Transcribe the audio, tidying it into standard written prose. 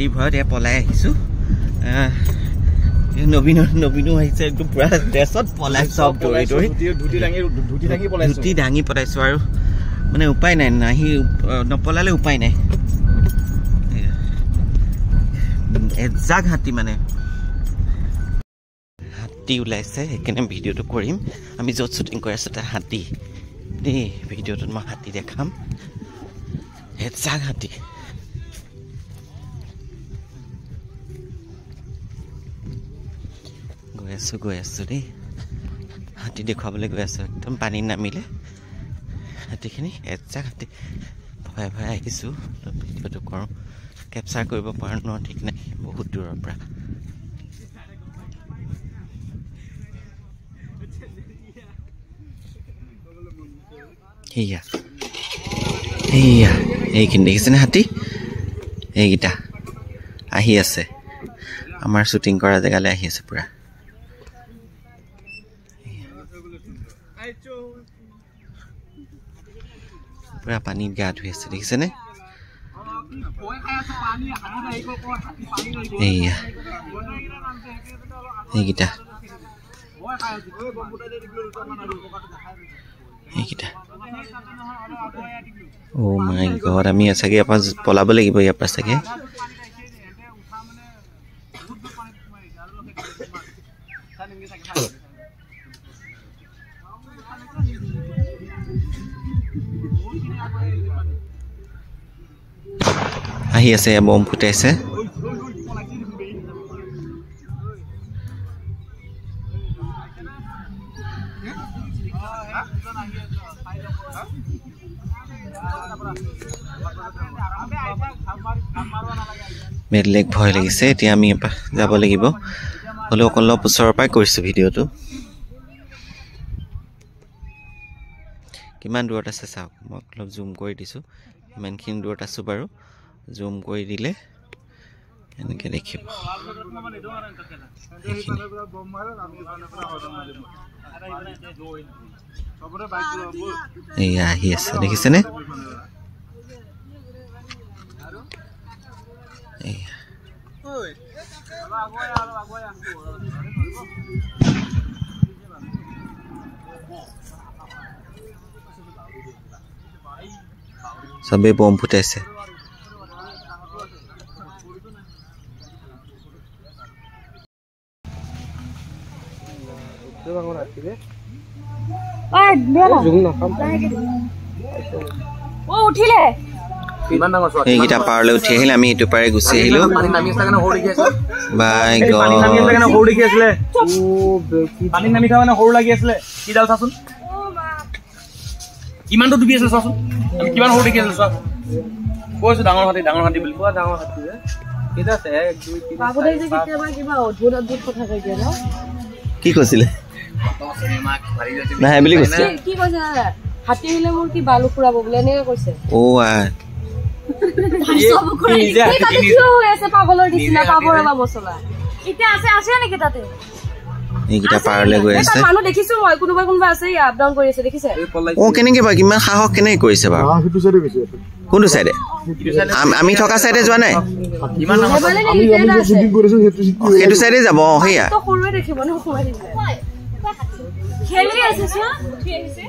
হাতীৰ ভয়ত পলাই আহিছোঁ নবীনো আহিছে একদম পুৰা ড্ৰেছত পলাই চব দৌৰি দৌৰি ধুতি দাঙি পলাইছোঁ আৰু মানে উপায় নাই নাহি নপলালে উপায় নাই এজাক হাতী মানে হাতী ওলাইছে সেইকাৰণে ভিডিঅ'টো কৰিম আমি য'ত শ্বুটিং কৰি আছোঁ তাত হাতী দেই ভিডিঅ'টোত মই হাতী দেখাম এজাক হাতী গৈ আছোঁ দেই হাতী দেখুৱাবলৈ গৈ আছোঁ একদম পানী নামিলে হাতীখিনি এজাক হাতী ভয়ে ভয়ে আহিছোঁ ভিডিঅ'টো কৰোঁ কেপচাৰ কৰিব পৰা ন ঠিক নাই বহুত দূৰৰ পৰা এইখিনি দেখিছেনে হাতী এইকেইটা আহি আছে আমাৰ শ্বুটিং কৰা জেগালৈ আহি আছে পুৰা পুৰা পানীত গা ধুই আছে দেখিছেনে এইকেইটা অ' মাই গড আমি চাগে ইয়াৰ পৰা পলাব লাগিব ইয়াৰ পৰা চাগে আহি আছে বম ফুটাইছে বেলেগ ভয় লাগিছে এতিয়া আমি যাব লাগিব হ'লেও অলপ ওচৰৰ পৰাই কৰিছোঁ ভিডিঅ'টো কিমান দূৰত আছে চাওক মই অলপ জুম কৰি দিছোঁ ইমানখিনি দূৰত আছোঁ বাৰু জুম কৰি দিলে এনেকৈ দেখিব এয়া আহি আছে দেখিছেনে চবেই বম ফুটাইছে এইকেইটা পাৰলৈ উঠি আহিলে আমি এইটো পাৰে গুচি আহিলোঁ বাই গড কিমানটো ডুবি আছে চোৱাচোন আমি কিমান সৰু দেখি আছো চোৱা কৈছো ডাঙৰ হাতী বুলি কোৱা ডাঙৰ হাতী কেইটা আছে 1 2 3 বাবু দাই যে কেতিয়াবা কিবা অদ্ভুত কথা কৈ দিয়ে ন কি কৈছিলে নাই বুলি কৈছে কি কৈছে হাতী আহিলে মোৰ কি বালু ফুৰাব বুলি এনেকৈ কৈছে ও সব কৰি কিয় হৈ আছে পাগলৰ দিছিনা পাবৰ বা মছলা ইটা আছে নেকি তাতে এইকেইটা পাৰলৈ গৈ আছে মানুহ দেখিছো মই কোনোবা আছে আপ ডাউন কৰি আছে দেখিছে ও কেনেকৈ বা কিমান সাহস কেনেকৈ কৰিছে বা সেইটো সাইডে গৈছে কোনটো সাইডে আমি থকা সাইডে যোৱা নাই কিমান আমি শুটিং কৰিছো সেইটো সাইডে যাব হেয়া তো সৰুৱে দেখিব ন সোমাই দিলে খেলি আছে চোৱা উঠি আহিছে